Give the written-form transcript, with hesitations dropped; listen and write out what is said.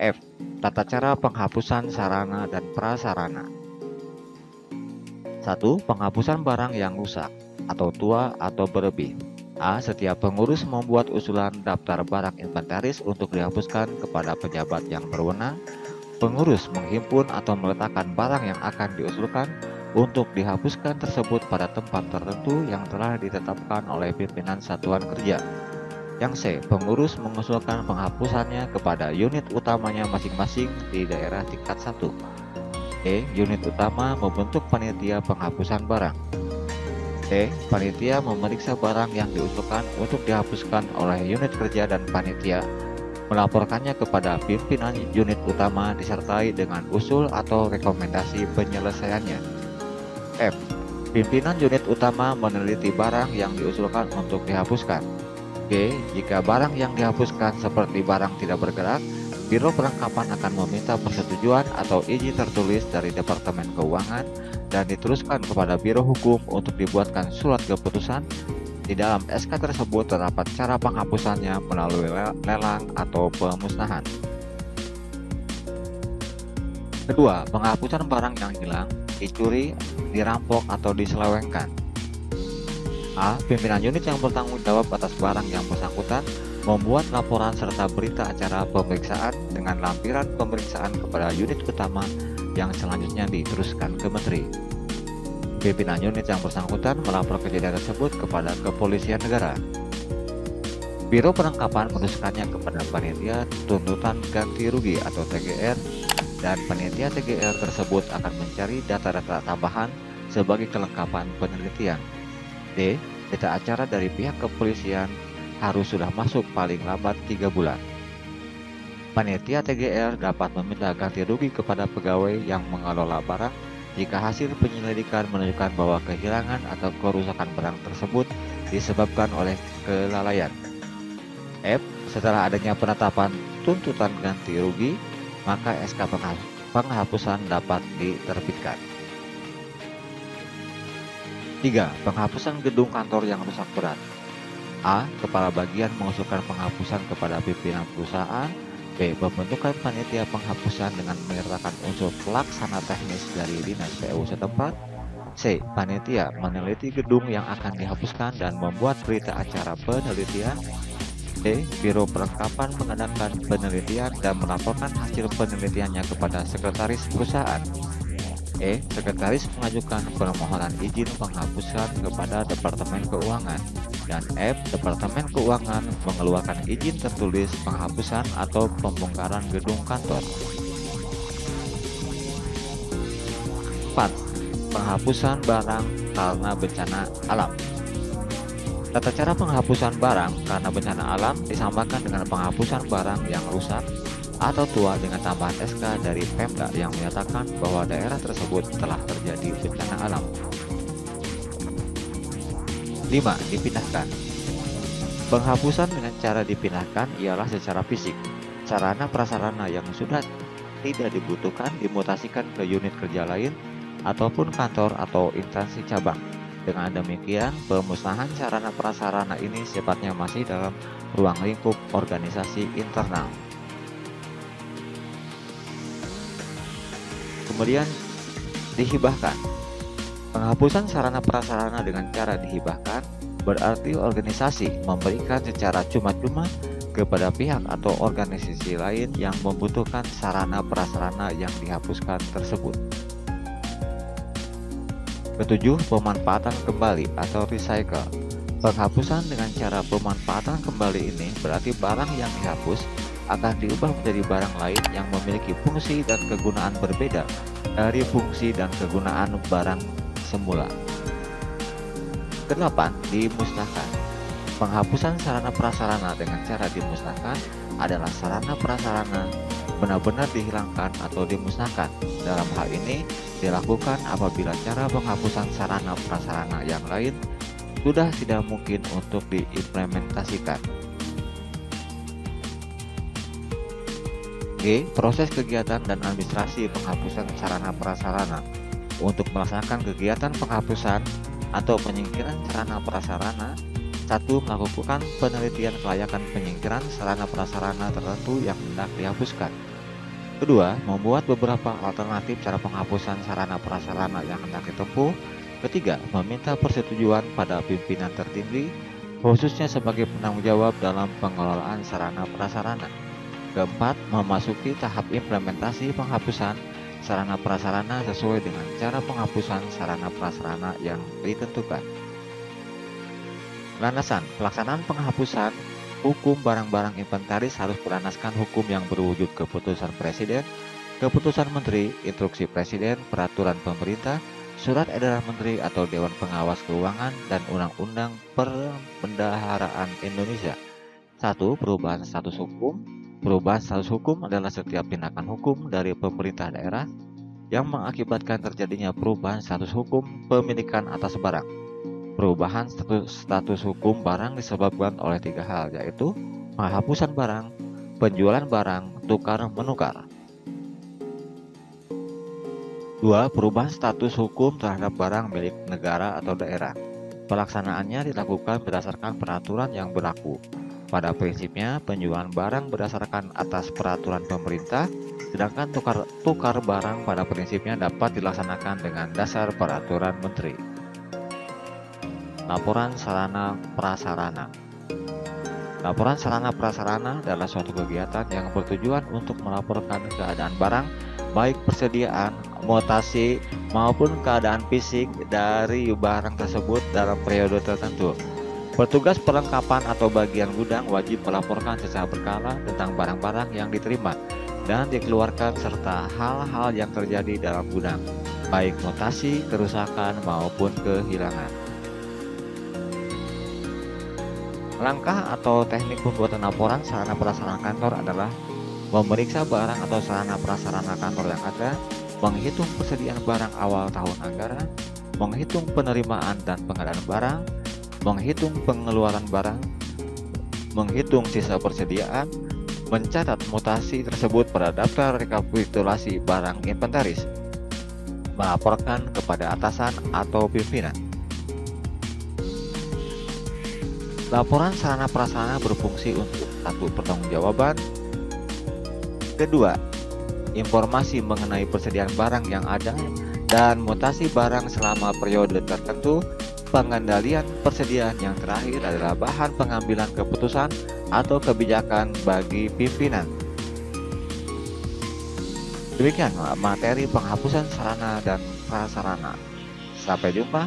F. Tata cara penghapusan sarana dan prasarana. 1. Penghapusan barang yang rusak atau tua atau berlebih. A. Setiap pengurus membuat usulan daftar barang inventaris untuk dihapuskan kepada pejabat yang berwenang. Pengurus menghimpun atau meletakkan barang yang akan diusulkan untuk dihapuskan tersebut pada tempat tertentu yang telah ditetapkan oleh pimpinan satuan kerja. Yang C. Pengurus mengusulkan penghapusannya kepada unit utamanya masing-masing di daerah tingkat 1. D. Unit utama membentuk panitia penghapusan barang. D. Panitia memeriksa barang yang diusulkan untuk dihapuskan oleh unit kerja dan panitia melaporkannya kepada pimpinan unit utama disertai dengan usul atau rekomendasi penyelesaiannya. F. Pimpinan unit utama meneliti barang yang diusulkan untuk dihapuskan. G. Jika barang yang dihapuskan seperti barang tidak bergerak, Biro Perlengkapan akan meminta persetujuan atau izin tertulis dari Departemen Keuangan dan diteruskan kepada Biro Hukum untuk dibuatkan surat keputusan. Di dalam SK tersebut terdapat cara penghapusannya melalui lelang atau pemusnahan. Kedua, penghapusan barang yang hilang, dicuri, dirampok, atau diselewengkan. A. Pimpinan unit yang bertanggung jawab atas barang yang bersangkutan membuat laporan serta berita acara pemeriksaan dengan lampiran pemeriksaan kepada unit utama yang selanjutnya diteruskan ke Menteri. Pimpinan unit yang bersangkutan melapor kejadian tersebut kepada Kepolisian Negara. Biro Perlengkapan meneruskannya kepada Panitia Tuntutan Ganti Rugi atau TGR, dan Panitia TGR tersebut akan mencari data-data tambahan sebagai kelengkapan penelitian. D. Berita acara dari pihak kepolisian harus sudah masuk paling lambat 3 bulan. Panitia TGR dapat meminta ganti rugi kepada pegawai yang mengelola barang jika hasil penyelidikan menunjukkan bahwa kehilangan atau kerusakan barang tersebut disebabkan oleh kelalaian. F. Setelah adanya penetapan tuntutan ganti rugi, maka SK penghapusan dapat diterbitkan. 3. Penghapusan gedung kantor yang rusak berat. A. Kepala bagian mengusulkan penghapusan kepada pimpinan perusahaan. B. Pembentukan panitia penghapusan dengan menyertakan unsur pelaksana teknis dari dinas PU setempat. C. Panitia meneliti gedung yang akan dihapuskan dan membuat berita acara penelitian. D. Biro Perlengkapan mengadakan penelitian dan melaporkan hasil penelitiannya kepada sekretaris perusahaan. E. Sekretaris mengajukan permohonan izin penghapusan kepada Departemen Keuangan. Dan F. Departemen Keuangan mengeluarkan izin tertulis penghapusan atau pembongkaran gedung kantor. 4. Penghapusan barang karena bencana alam. Tata cara penghapusan barang karena bencana alam disamakan dengan penghapusan barang yang rusak atau tua dengan tambahan SK dari Pemda yang menyatakan bahwa daerah tersebut telah terjadi bencana alam. 5. Dipindahkan. Penghapusan dengan cara dipindahkan ialah secara fisik. Sarana prasarana yang sudah tidak dibutuhkan dimutasikan ke unit kerja lain ataupun kantor atau instansi cabang. Dengan demikian, pemusnahan sarana prasarana ini sifatnya masih dalam ruang lingkup organisasi internal. Kemudian dihibahkan. Penghapusan sarana prasarana dengan cara dihibahkan berarti organisasi memberikan secara cuma-cuma kepada pihak atau organisasi lain yang membutuhkan sarana prasarana yang dihapuskan tersebut. Ketujuh, pemanfaatan kembali atau recycle. Penghapusan dengan cara pemanfaatan kembali ini berarti barang yang dihapus akan diubah menjadi barang lain yang memiliki fungsi dan kegunaan berbeda dari fungsi dan kegunaan barang semula. Kedelapan, dimusnahkan. Penghapusan sarana prasarana dengan cara dimusnahkan adalah sarana prasarana benar-benar dihilangkan atau dimusnahkan. Dalam hal ini dilakukan apabila cara penghapusan sarana prasarana yang lain sudah tidak mungkin untuk diimplementasikan. G. Proses kegiatan dan administrasi penghapusan sarana prasarana. Untuk melaksanakan kegiatan penghapusan atau penyingkiran sarana prasarana, 1. Melakukan penelitian kelayakan penyingkiran sarana prasarana tertentu yang hendak dihapuskan. Kedua, membuat beberapa alternatif cara penghapusan sarana prasarana yang hendak ditempuh. Ketiga, meminta persetujuan pada pimpinan tertinggi, khususnya sebagai penanggung jawab dalam pengelolaan sarana prasarana. Keempat, memasuki tahap implementasi penghapusan sarana prasarana sesuai dengan cara penghapusan sarana prasarana yang ditentukan. Landasan pelaksanaan penghapusan hukum barang-barang inventaris harus berlandaskan hukum yang berwujud keputusan Presiden, keputusan Menteri, instruksi Presiden, peraturan pemerintah, surat edaran Menteri atau Dewan Pengawas Keuangan, dan Undang-Undang Perbendaharaan Indonesia. 1. Perubahan status hukum. Perubahan status hukum adalah setiap tindakan hukum dari pemerintah daerah yang mengakibatkan terjadinya perubahan status hukum pemilikan atas barang. Perubahan status hukum barang disebabkan oleh 3 hal, yaitu penghapusan barang, penjualan barang, tukar-menukar. 2. Perubahan status hukum terhadap barang milik negara atau daerah. Pelaksanaannya dilakukan berdasarkan peraturan yang berlaku. Pada prinsipnya, penjualan barang berdasarkan atas peraturan pemerintah, sedangkan tukar barang pada prinsipnya dapat dilaksanakan dengan dasar peraturan menteri. Laporan sarana prasarana. Laporan sarana prasarana adalah suatu kegiatan yang bertujuan untuk melaporkan keadaan barang, baik persediaan, mutasi, maupun keadaan fisik dari barang tersebut dalam periode tertentu. Petugas perlengkapan atau bagian gudang wajib melaporkan secara berkala tentang barang-barang yang diterima dan dikeluarkan serta hal-hal yang terjadi dalam gudang, baik mutasi, kerusakan, maupun kehilangan. Langkah atau teknik pembuatan laporan sarana prasarana kantor adalah memeriksa barang atau sarana prasarana kantor yang ada, menghitung persediaan barang awal tahun anggaran, menghitung penerimaan dan pengadaan barang, menghitung pengeluaran barang, menghitung sisa persediaan, mencatat mutasi tersebut pada daftar rekapitulasi barang inventaris, melaporkan kepada atasan atau pimpinan. Laporan sarana prasarana berfungsi untuk 1. Pertanggungjawaban. Kedua, informasi mengenai persediaan barang yang ada dan mutasi barang selama periode tertentu. Pengendalian persediaan yang terakhir adalah bahan pengambilan keputusan atau kebijakan bagi pimpinan. Demikian materi penghapusan sarana dan prasarana. Sampai jumpa.